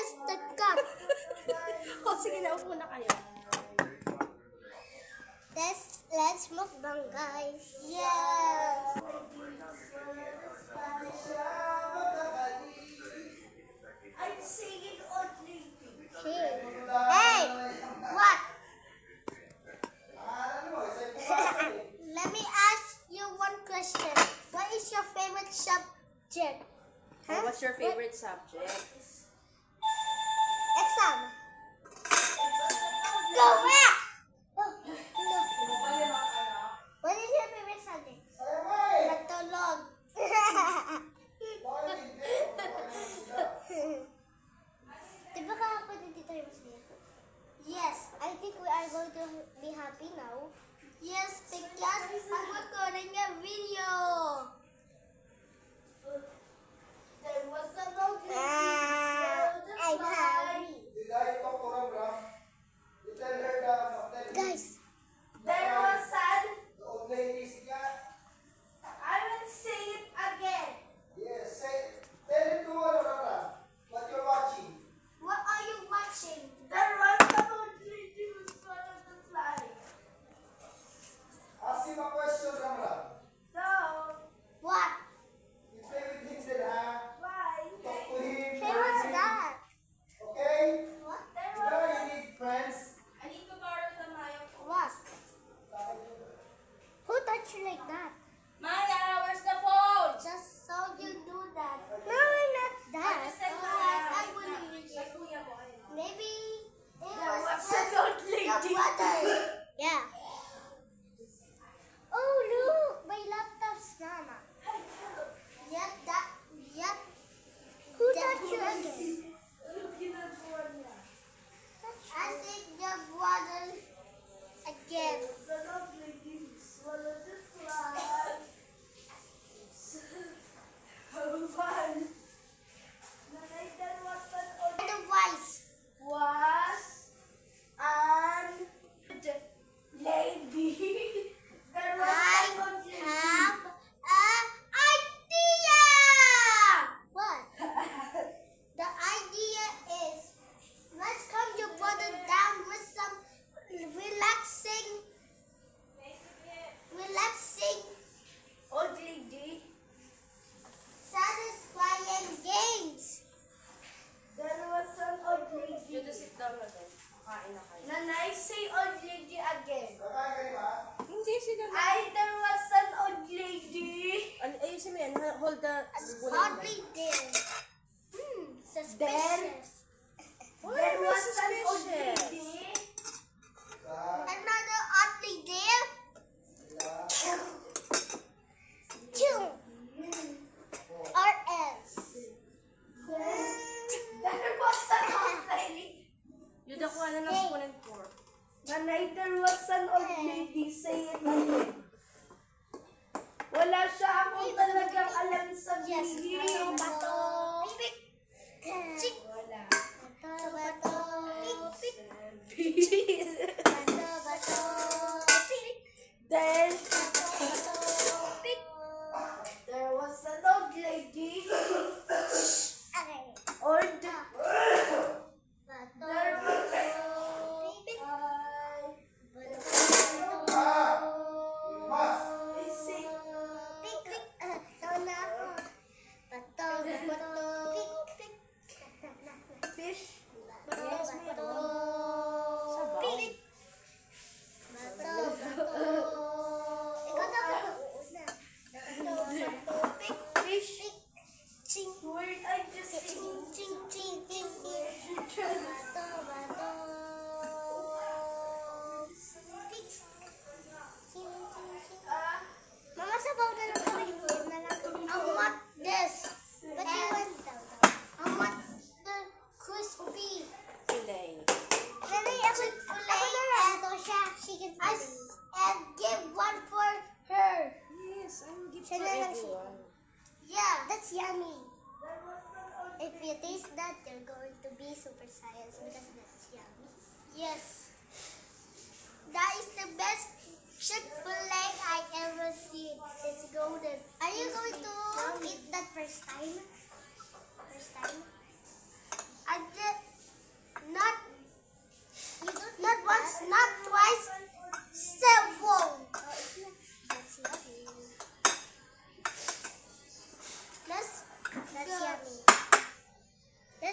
Guys, the cat. O, sige na, upo na kayo. Let's mukbang, guys. Yes. I'm singing oddly. Hey, what? Let me ask you one question. What is your favorite subject? Oh, what's your favorite subject? Exam. Go back. Oh, no. What is your favorite subject? Matulog. Diba kahapon hindi tayo masaya? Yes, I think we are going to be happy now. Yes, because I'm recording a video. There was a dog. I'm happy. Guys, There was sun. I will say it again. what are you watching? There was a old lady who swallowed the fly. So, What? why? Hey, what's that? What? There was I need to borrow the Maya phone. What? Who touched you like that? Maya, where's the phone? Just so you do that. No, not that. Just said I wouldn't use Sa it. kuya mo, ayun. Maybe it There was was just an old the lady. water. Yeah. Oh, look. My laptop's mama. Yep, that. Yep. Who touched you again? I think the water again. The old lady swallowed the fly. How fun. There was an old Otherwise, was an lady. There was I an old lady. have an idea. What? The idea is, let's calm your brother down with some relaxing Old lady. satisfying games. There was an old lady. You just sit down again. Kain na kayo. Nanay, say old lady again. Hindi, sila na. There was an old lady. Ayusin mo yan. Hold the spoon. Hardly there. Suspicious. There was an old lady. Another oddly there. Two. Or else. There was an old lady. You nakuha na ng spoon and fork. Nanay, there was an old lady. Say it again. Wala siya akong talagang alam sa Yes. bihim. Bato. Chick. Wala. Bato, bato. Pick, pick. Peace. Bato, bato. Pick. Then, Bato, pick. there was an old lady. Okay. Or Bato, there was bato. Pick. Say, Pick, pick. Ito na ako. Bato, bato. Pick, pick. fish. Bato, bato. Sabaw. Pick. Bato, bato. Ikaw na ba? Bato, bato. Pick, Fish. pick. Ching. Word I just Ching, ching, ching, ching, ching. Bato, bato. Pick. Ching, ching, ching. Mama, sabaw na lang kami. Na lang. Ang what this? What do you want daw? Ang what the crispy. Fillet. Nanay, ako ito siya. She can and give one for her. Yes, I will give Siya for na lang siya. everyone. Yeah, that's yummy. If you taste that, you're going to be super science because that's yummy. Yes. That is the best Chick-fil-A I ever seen. It's golden. Are you going to eat that first time? First time? I just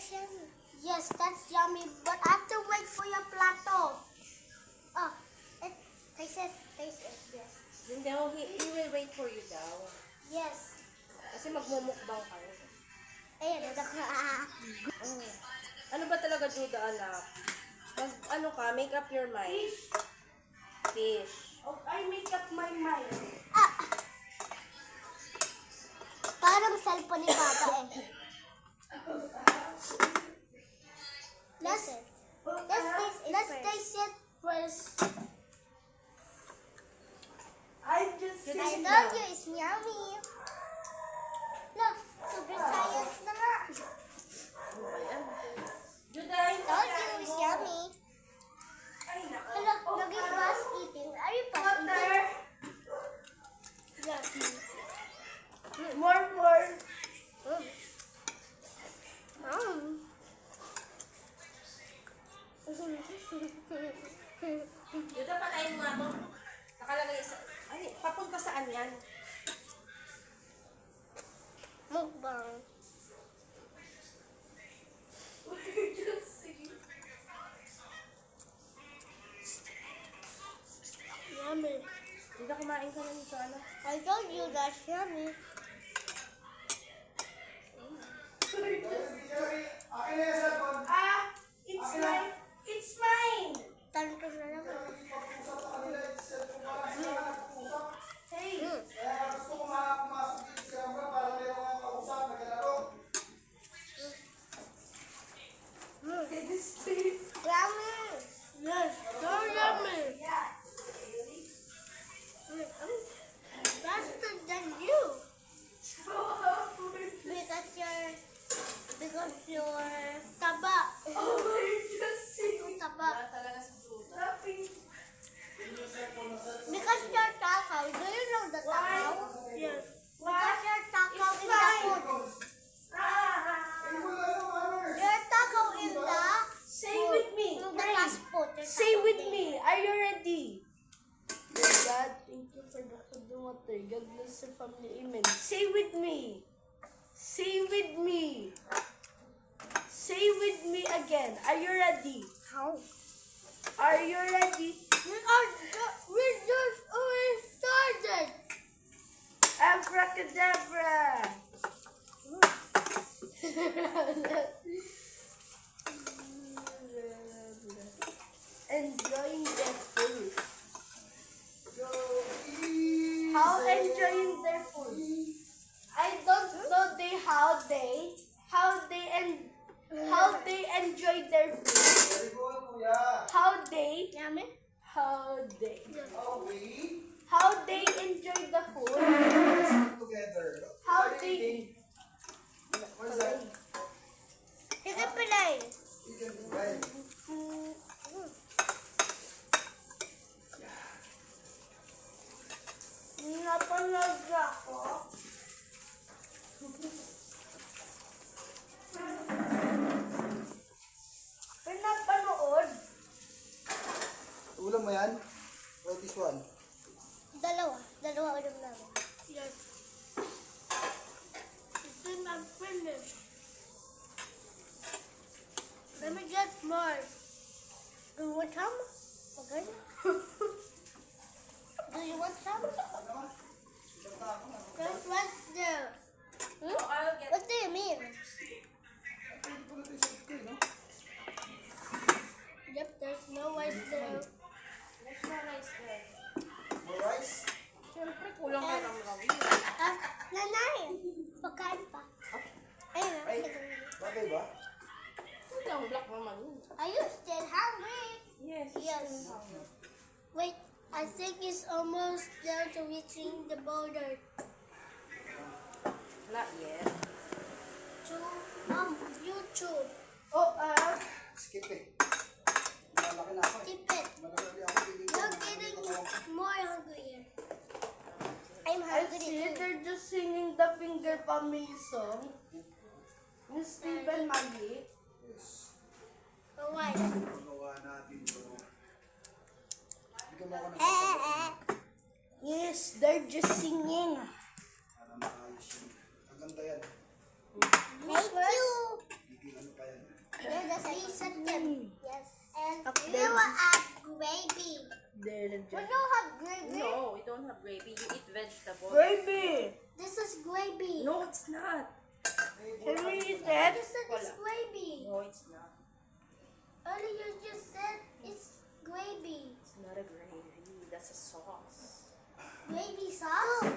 that's yummy. Yes, that's yummy. But I have to wait for your plato. Oh, taste it. Yes. Hindi, he will wait for you daw. Yes. Kasi magmumukbang kayo. Ayan, Ano ba talaga, Juda, anak? Ano ka, make up your mind. Fish. Oh, I make up my mind. Parang cellphone ni Papa eh. Let's taste it first. I just I told you it's yummy. Look, super science na nga. Juda, I told you it's yummy. Ay, nako. Hello, naging fast eating. Are you fast eating? Yes. More. Juda, patayin mo nga to. Nakalagay sa... Ay, papunta saan yan? Mukbang. Yummy. Juda, kumain ka na nito, ano? I told you that's yummy. It's mine! Tanto na naman. Hey! Yummy. Yes, so yummy. Faster than you. Because you're taba. Taba. Talaga si Juda. Because you're takaw. Do you know the takaw? Yes. Because you're takaw in the food. You're takaw in the Say with me. in the fast food. You're Say takaw with there. me. Are you ready? Dear God, thank you for the food and water. God bless your family. Amen. Say with me. Say with me. Say with me again. Are you ready? How? Are you ready? We just already started. Abracadabra. Enjoying their food. How enjoying their food? I don't know how they enjoy their food. Yummy? How they enjoy the food. How they You can play. napanood ako. Pinapanood. Ulam mo yan? Or this one? Dalawa ulam namin. Yes. It's in my finish. Let me get more. Do you want some? Okay. Do you want some? Just what's there? Hmm? I'll get What do you mean? Yep, there's no rice there. There's no rice there. More rice? Siyempre, kulang ka ng rawin. Nanay, pagkain pa. Ayun, Ay, bagay ba? Kulang black naman yun. are you still hungry? Yes. Yes. Wait, I think it's almost there to reaching the border. Not yet. To YouTube. Oh, Skip it. Malaki na ako eh. Keep it. Malaki ako. You're getting more hungrier. I'm I hungry see too. they're just singing the Finger Family song. Miss Stephen Maggie. Yes. Oh, why? Magawa natin ito. Bigyan mo ako ng Yes, they're just singing. para maayos yun. Ang ganda yan. Thank you. Hindi ano pa yan. No, it's not. Earlier you said it's gravy. No, it's not. Earlier you just said it's gravy. It's not a gravy. That's a sauce. Gravy sauce?